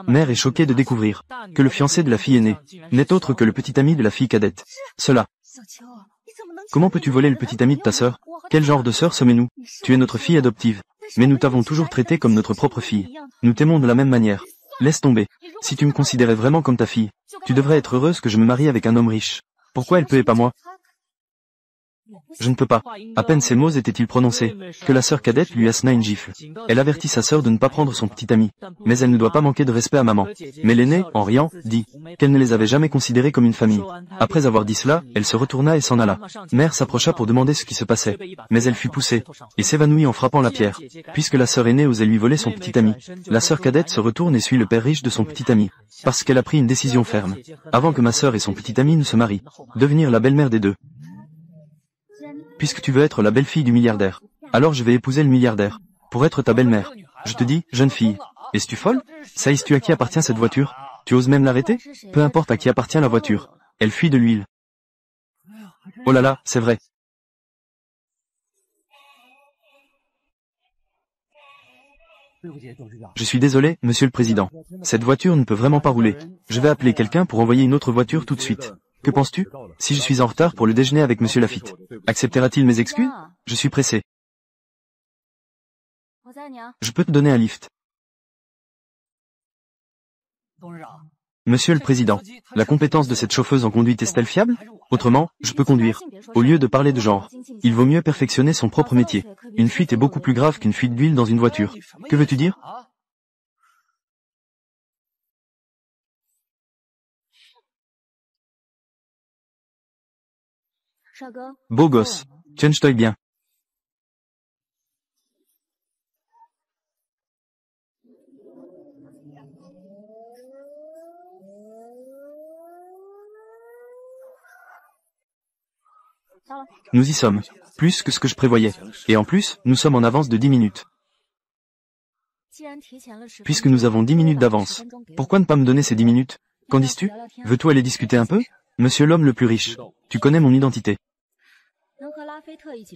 Mère est choquée de découvrir que le fiancé de la fille aînée n'est autre que le petit ami de la fille cadette. Cela. Comment peux-tu voler le petit ami de ta sœur? Quel genre de sœur sommes-nous? Tu es notre fille adoptive. Mais nous t'avons toujours traité comme notre propre fille. Nous t'aimons de la même manière. Laisse tomber. Si tu me considérais vraiment comme ta fille, tu devrais être heureuse que je me marie avec un homme riche. Pourquoi elle peut et pas moi? Je ne peux pas. À peine ces mots étaient-ils prononcés, que la sœur cadette lui assena une gifle. Elle avertit sa sœur de ne pas prendre son petit ami. Mais elle ne doit pas manquer de respect à maman. Mais l'aînée, en riant, dit qu'elle ne les avait jamais considérés comme une famille. Après avoir dit cela, elle se retourna et s'en alla. Mère s'approcha pour demander ce qui se passait. Mais elle fut poussée, et s'évanouit en frappant la pierre. Puisque la sœur aînée osait lui voler son petit ami, la sœur cadette se retourne et suit le père riche de son petit ami. Parce qu'elle a pris une décision ferme. Avant que ma sœur et son petit ami ne se marient. Devenir la belle-mère des deux. Puisque tu veux être la belle-fille du milliardaire, alors je vais épouser le milliardaire, pour être ta belle-mère. Je te dis, jeune fille, es-tu folle? Sais-tu à qui appartient cette voiture? Tu oses même l'arrêter? Peu importe à qui appartient la voiture. Elle fuit de l'huile. Oh là là, c'est vrai. Je suis désolé, monsieur le président. Cette voiture ne peut vraiment pas rouler. Je vais appeler quelqu'un pour envoyer une autre voiture tout de suite. Que penses-tu? Si je suis en retard pour le déjeuner avec monsieur Lafitte, acceptera-t-il mes excuses? Je suis pressé. Je peux te donner un lift. Monsieur le président, la compétence de cette chauffeuse en conduite est-elle fiable? Autrement, je peux conduire. Au lieu de parler de genre, il vaut mieux perfectionner son propre métier. Une fuite est beaucoup plus grave qu'une fuite d'huile dans une voiture. Que veux-tu dire? Beau gosse. Tiens-toi bien. Nous y sommes. Plus que ce que je prévoyais. Et en plus, nous sommes en avance de 10 minutes. Puisque nous avons 10 minutes d'avance, pourquoi ne pas me donner ces 10 minutes? Qu'en dis-tu? Veux-tu aller discuter un peu? Monsieur l'homme le plus riche, tu connais mon identité.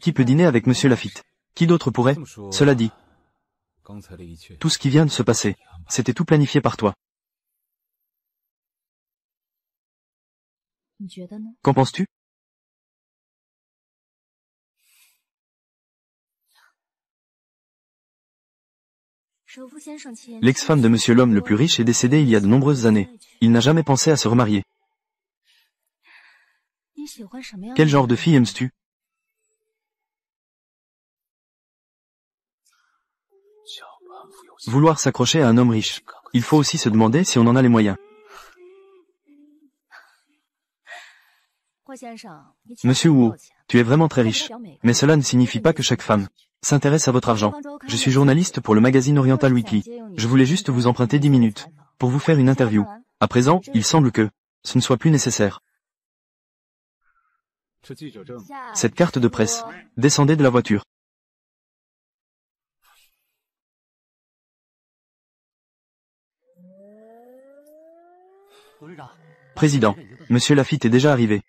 Qui peut dîner avec monsieur Lafitte? Qui d'autre pourrait? Cela dit, tout ce qui vient de se passer, c'était tout planifié par toi. Qu'en penses-tu? L'ex-femme de monsieur l'homme le plus riche est décédée il y a de nombreuses années. Il n'a jamais pensé à se remarier. Quel genre de fille aimes-tu? Vouloir s'accrocher à un homme riche. Il faut aussi se demander si on en a les moyens. Monsieur Wu, tu es vraiment très riche. Mais cela ne signifie pas que chaque femme s'intéresse à votre argent. Je suis journaliste pour le magazine Oriental Weekly. Je voulais juste vous emprunter 10 minutes pour vous faire une interview. À présent, il semble que ce ne soit plus nécessaire. Cette carte de presse. Descendez de la voiture. Président, monsieur Lafitte est déjà arrivé.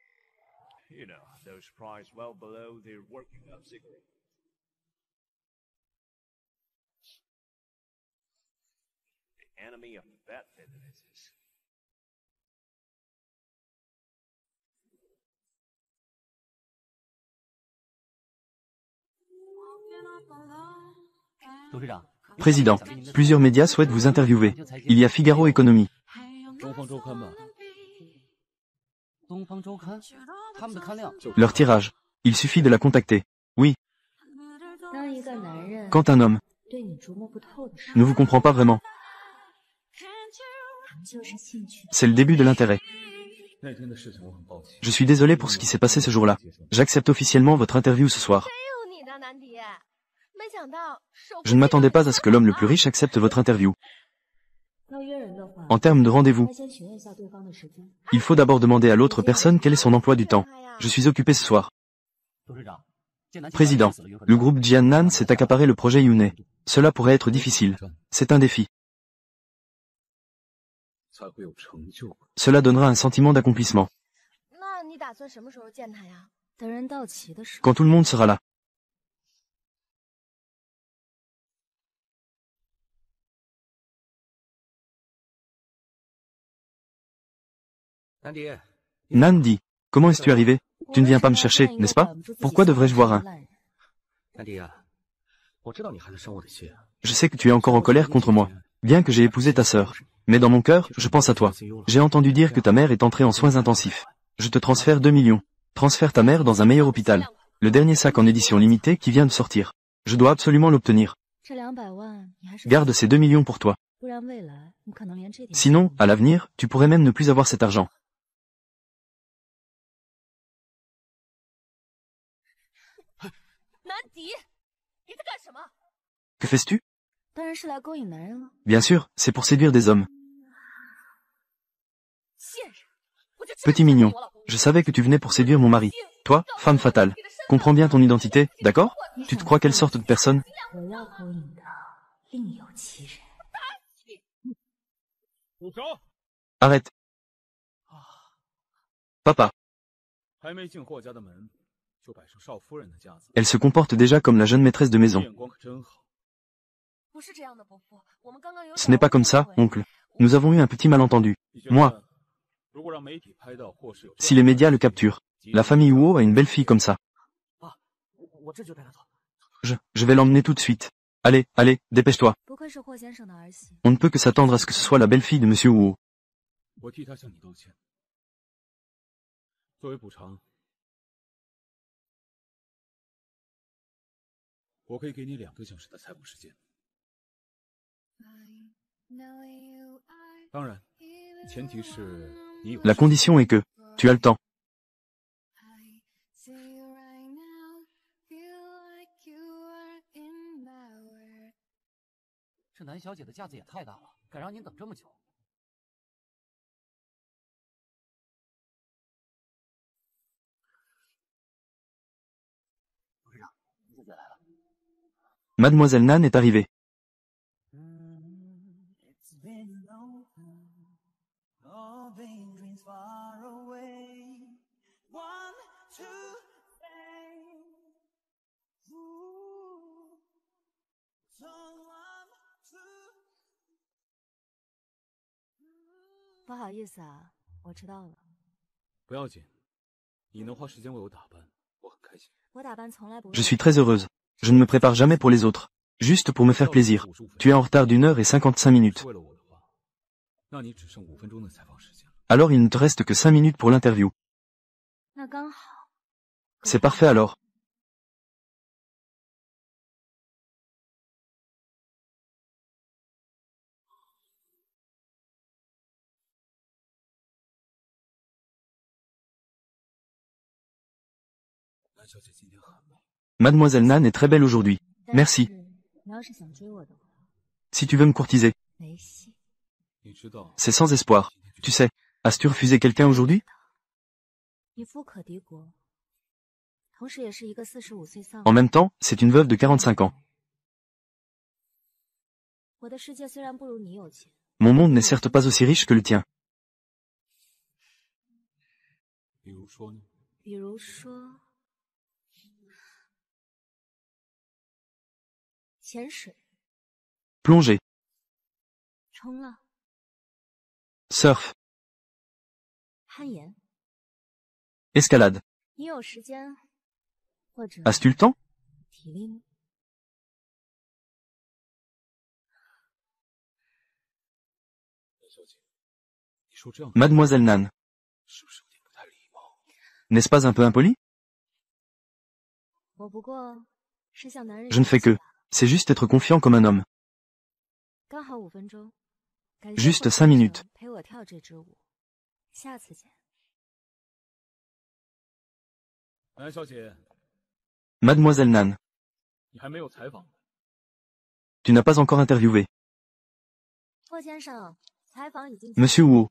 Président, plusieurs médias souhaitent vous interviewer. Il y a Figaro Économie. Leur tirage. Il suffit de la contacter. Oui. Quand un homme ne vous comprend pas vraiment, c'est le début de l'intérêt. Je suis désolé pour ce qui s'est passé ce jour-là. J'accepte officiellement votre interview ce soir. Je ne m'attendais pas à ce que l'homme le plus riche accepte votre interview. En termes de rendez-vous, il faut d'abord demander à l'autre personne quel est son emploi du temps. Je suis occupé ce soir. Président, le groupe Jiannan s'est accaparé le projet Yune. Cela pourrait être difficile. C'est un défi. Cela donnera un sentiment d'accomplissement. Quand tout le monde sera là. Nan dit, comment es-tu arrivé? Tu ne viens pas me chercher, n'est-ce pas? Pourquoi devrais-je voir un? Je sais que tu es encore en colère contre moi, bien que j'ai épousé ta sœur. Mais dans mon cœur, je pense à toi. J'ai entendu dire que ta mère est entrée en soins intensifs. Je te transfère 2 millions. Transfère ta mère dans un meilleur hôpital. Le dernier sac en édition limitée qui vient de sortir. Je dois absolument l'obtenir. Garde ces 2 millions pour toi. Sinon, à l'avenir, tu pourrais même ne plus avoir cet argent. Que fais-tu? Bien sûr, c'est pour séduire des hommes. Petit mignon, je savais que tu venais pour séduire mon mari. Toi, femme fatale, comprends bien ton identité, d'accord? Tu te crois quelle sorte de personne? Arrête. Papa. Elle se comporte déjà comme la jeune maîtresse de maison. Ce n'est pas comme ça, oncle. Nous avons eu un petit malentendu. Moi. Si les médias le capturent, la famille Huo a une belle fille comme ça. Je vais l'emmener tout de suite. Allez, allez, dépêche-toi. On ne peut que s'attendre à ce que ce soit la belle-fille de Monsieur Huo. La condition est que tu as le temps. 这南小姐的架子也太大了，敢让您等这么久。董事长，您小姐来了。Mademoiselle Nan est arrivée. Je suis très heureuse. Je ne me prépare jamais pour les autres. Juste pour me faire plaisir. Tu es en retard d'1 heure et 55 minutes. Alors il ne te reste que 5 minutes pour l'interview. C'est parfait alors. Mademoiselle Nan est très belle aujourd'hui. Merci. Si tu veux me courtiser. C'est sans espoir. Tu sais, as-tu refusé quelqu'un aujourd'hui? En même temps, c'est une veuve de 45 ans. Mon monde n'est certes pas aussi riche que le tien. Plongée. Surf. Escalade. As-tu le temps? Mademoiselle Nan. N'est-ce pas un peu impoli? Je ne fais que. C'est juste être confiant comme un homme. Juste 5 minutes. Mademoiselle Nan. Tu n'as pas encore interviewé. Monsieur Huo.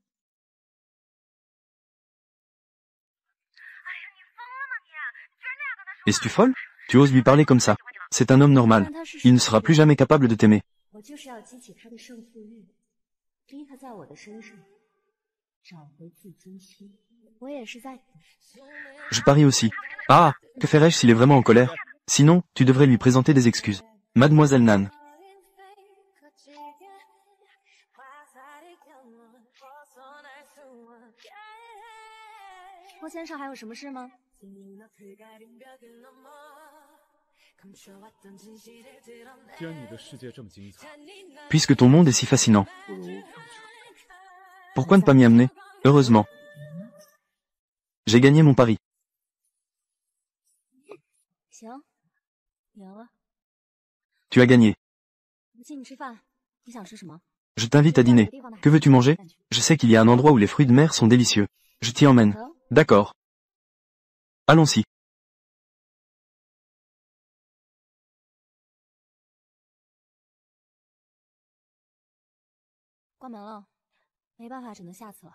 Es-tu folle? Tu oses lui parler comme ça. C'est un homme normal. Il ne sera plus jamais capable de t'aimer. Je parie aussi. Ah, que ferais-je s'il est vraiment en colère? Sinon, tu devrais lui présenter des excuses. Mademoiselle Nan. 霍先生还有什么事吗？ Puisque ton monde est si fascinant. Pourquoi ne pas m'y amener? Heureusement. J'ai gagné mon pari. 行，赢了。 Tu as gagné. 请你吃饭，你想吃什么？ Je t'invite à dîner. Que veux-tu manger? Je sais qu'il y a un endroit où les fruits de mer sont délicieux. Je t'y emmène. D'accord. Allons-y. 关门了，没办法，只能下次了。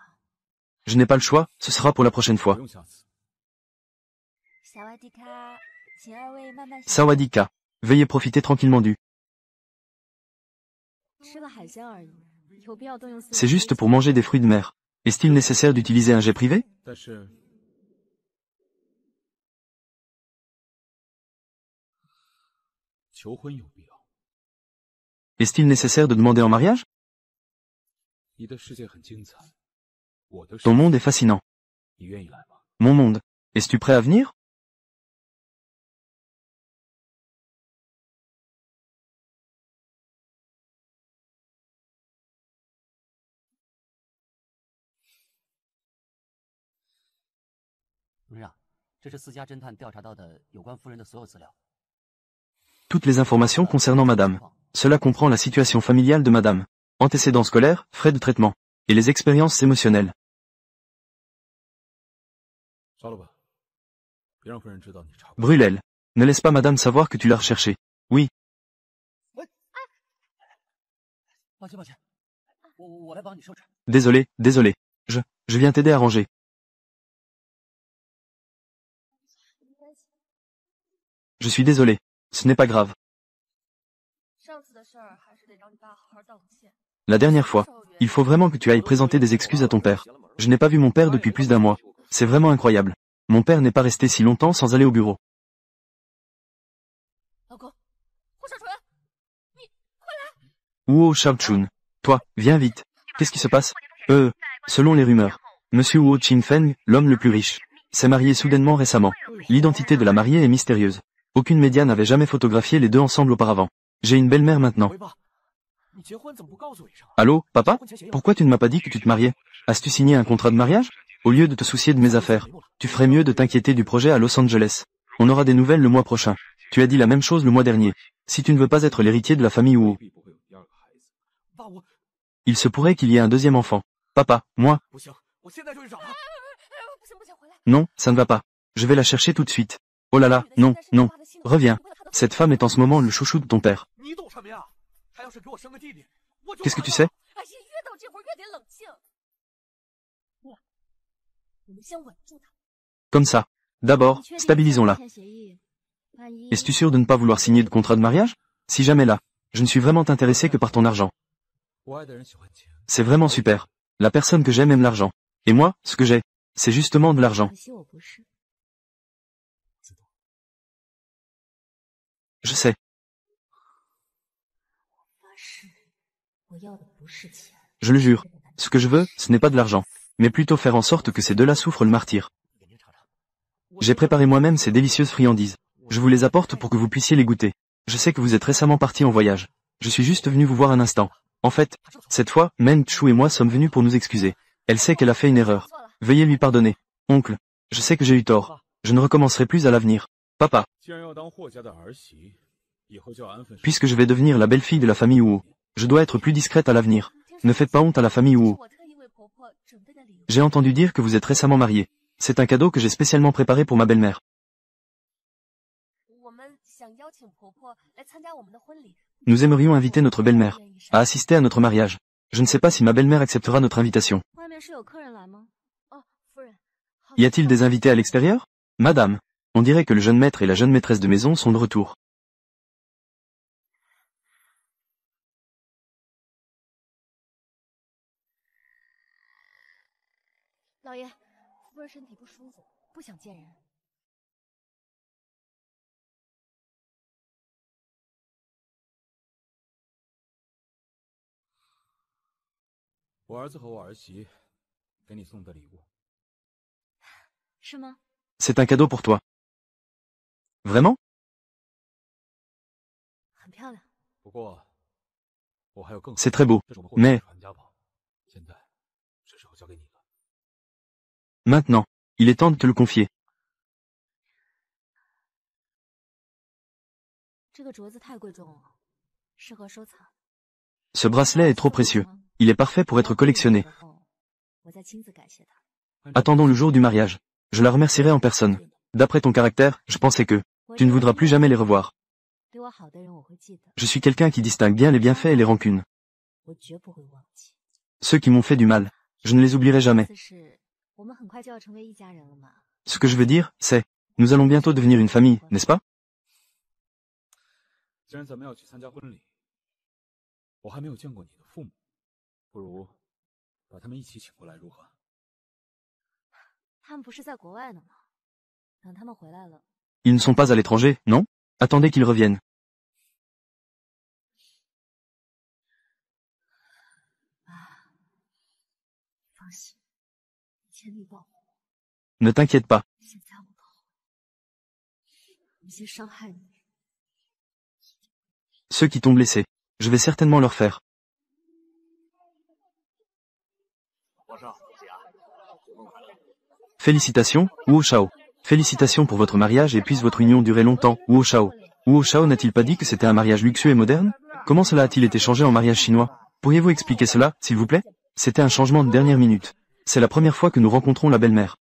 Je n'ai pas le choix, ce sera pour la prochaine fois. 萨瓦迪卡，请二位慢慢。 Sawadika. Veuillez profiter tranquillement du. 吃个海鲜而已，有必要动用。 C'est juste pour manger des fruits de mer. Est-il nécessaire d'utiliser un jet privé? Est-il nécessaire de demander en mariage? Ton monde est fascinant. Mon monde. Es-tu prêt à venir? Toutes les informations concernant madame. Cela comprend la situation familiale de madame, antécédents scolaires, frais de traitement, et les expériences émotionnelles. Brulel. Ne laisse pas madame savoir que tu l'as recherché. Oui. Désolé, désolé. Je viens t'aider à ranger. Je suis désolé. Ce n'est pas grave. La dernière fois, il faut vraiment que tu ailles présenter des excuses à ton père. Je n'ai pas vu mon père depuis plus d'1 mois. C'est vraiment incroyable. Mon père n'est pas resté si longtemps sans aller au bureau. Huo Shaochun. Toi, viens vite. Qu'est-ce qui se passe? Selon les rumeurs, Monsieur Huo Qingfeng, l'homme le plus riche, s'est marié soudainement récemment. L'identité de la mariée est mystérieuse. Aucune média n'avait jamais photographié les deux ensemble auparavant. J'ai une belle-mère maintenant. Allô, papa? Pourquoi tu ne m'as pas dit que tu te mariais? As-tu signé un contrat de mariage? Au lieu de te soucier de mes affaires, tu ferais mieux de t'inquiéter du projet à Los Angeles. On aura des nouvelles le mois prochain. Tu as dit la même chose le mois dernier. Si tu ne veux pas être l'héritier de la famille Huo, il se pourrait qu'il y ait un deuxième enfant. Papa, moi. Non, ça ne va pas. Je vais la chercher tout de suite. Oh là là, non, non. Reviens. Cette femme est en ce moment le chouchou de ton père. Qu'est-ce que tu sais? Comme ça. D'abord, stabilisons-la. Es-tu sûr de ne pas vouloir signer de contrat de mariage? Si jamais là, je ne suis vraiment intéressé que par ton argent. C'est vraiment super. La personne que j'aime aime l'argent. Et moi, ce que j'ai, c'est justement de l'argent. Je sais. Je le jure. Ce que je veux, ce n'est pas de l'argent, mais plutôt faire en sorte que ces deux-là souffrent le martyre. J'ai préparé moi-même ces délicieuses friandises. Je vous les apporte pour que vous puissiez les goûter. Je sais que vous êtes récemment partis en voyage. Je suis juste venu vous voir un instant. En fait, cette fois, Meng Chu et moi sommes venus pour nous excuser. Elle sait qu'elle a fait une erreur. Veuillez lui pardonner. Oncle, je sais que j'ai eu tort. Je ne recommencerai plus à l'avenir. Papa. Puisque je vais devenir la belle-fille de la famille Huo, je dois être plus discrète à l'avenir. Ne faites pas honte à la famille Huo. J'ai entendu dire que vous êtes récemment mariés. C'est un cadeau que j'ai spécialement préparé pour ma belle-mère. Nous aimerions inviter notre belle-mère à assister à notre mariage. Je ne sais pas si ma belle-mère acceptera notre invitation. Y a-t-il des invités à l'extérieur? Madame, on dirait que le jeune maître et la jeune maîtresse de maison sont de retour. 是吗？ C'est un cadeau pour toi. Vraiment? 很漂亮。 不过，我还有更好的。 C'est très beau. 这是我们后续 Mais 的传家宝，现在是时候交给你了。 maintenant, il est temps de te le confier. 这个镯子太贵重了，适合收藏。 Ce bracelet est trop précieux. Il est parfait pour être collectionné. 我再亲自感谢他。 Attendons le jour du mariage. Je la remercierai en personne. D'après ton caractère, je pensais que tu ne voudras plus jamais les revoir. 对我好的人我会记得， Je suis quelqu'un qui distingue bien les bienfaits et les rancunes. 我绝不会忘记。 Ceux qui m'ont fait du mal, je ne les oublierai jamais. 意思是，我们很快就要成为一家人了嘛？ Ce que je veux dire, c'est, nous allons bientôt devenir une famille, n'est-ce pas? 既然咱们要去参加婚礼，我还没有见过你的父母，不如把他们一起请过来，如何？ 他们不是在国外呢吗？等他们回来了， Ils ne sont pas à l'étranger, non? Attendez qu'ils reviennent. 放心，以前你保护我， Ne t'inquiète pas. 现在我保护你。那些伤害你， Ceux qui t'ont blessé, je vais certainement leur faire. 皇上，喜啊！ Félicitations, Wu Shao. Félicitations pour votre mariage et puisse votre union durer longtemps, Wu Shao. Wu Shao n'a-t-il pas dit que c'était un mariage luxueux et moderne? Comment cela a-t-il été changé en mariage chinois? Pourriez-vous expliquer cela, s'il vous plaît? C'était un changement de dernière minute. C'est la première fois que nous rencontrons la belle-mère.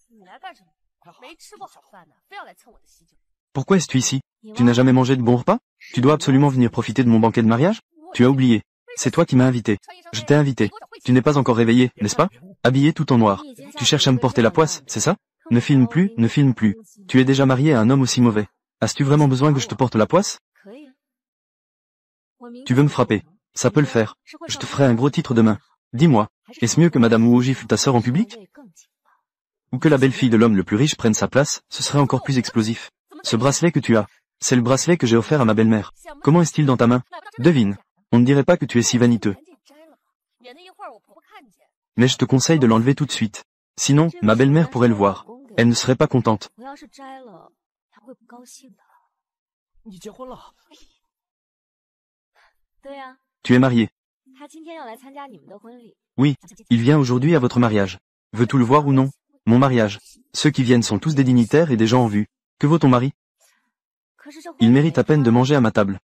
你来干什么？没吃过好饭呢，非要来蹭我的喜酒。 Pourquoi es-tu ici? Tu n'as jamais mangé de bon repas? Tu dois absolument venir profiter de mon banquet de mariage? Tu as oublié. C'est toi qui m'as invité. Je t'ai invité. Tu n'es pas encore réveillé, n'est-ce pas? Habillé tout en noir. Tu cherches à me porter la poisse, c'est ça? Ne filme plus, ne filme plus. Tu es déjà marié à un homme aussi mauvais. As-tu vraiment besoin que je te porte la poisse? 可以啊。我明 Tu veux me frapper? Ça peut le faire. Je te ferai un gros titre demain. Dis-moi, est-ce mieux que Madame Wu gifle ta sœur en public? Ou que la belle-fille de l'homme le plus riche prenne sa place, ce serait encore plus explosif. Ce bracelet que tu as, c'est le bracelet que j'ai offert à ma belle-mère. Comment est-il dans ta main? Devine. On ne dirait pas que tu es si vaniteux. 免得一会儿我婆婆看见。 Mais je te conseille de l'enlever tout de suite. Sinon, ma belle-mère pourrait le voir. Elle ne serait pas contente. 我要是摘了，她会不高兴的。你结婚了？对呀、 Tu es marié. 他今天要来参加你们的婚礼。 Oui, il vient aujourd'hui à votre mariage. Veux-tu le voir ou non? Mon mariage. Ceux qui viennent sont tous des dignitaires et des gens en vue. Que vaut ton mari? 可是这婚 Il 礼 mérite à peine de manger à ma table.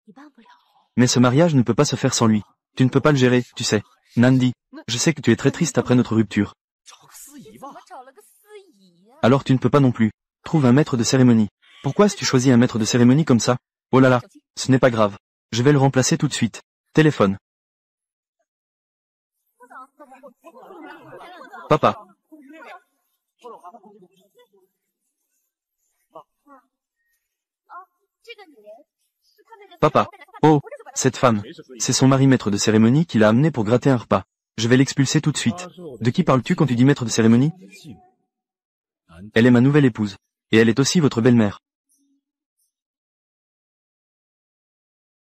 你办不了。 Mais ce mariage ne peut pas se faire sans lui. Tu ne peux pas le gérer, tu sais. Nandi, je sais que tu es très triste après notre rupture. 找个司仪吧。我找了个司仪呀、 Alors tu ne peux pas non plus. Trouve un maître de cérémonie. Pourquoi as-tu choisi un maître de cérémonie comme ça? Oh là là, ce n'est pas grave. Je vais le remplacer tout de suite. Téléphone. Papa. Papa. Oh, cette femme. C'est son mari maître de cérémonie qui l'a amené pour gratter un repas. Je vais l'expulser tout de suite. De qui parles-tu quand tu dis maître de cérémonie? Elle est ma nouvelle épouse. Et elle est aussi votre belle-mère.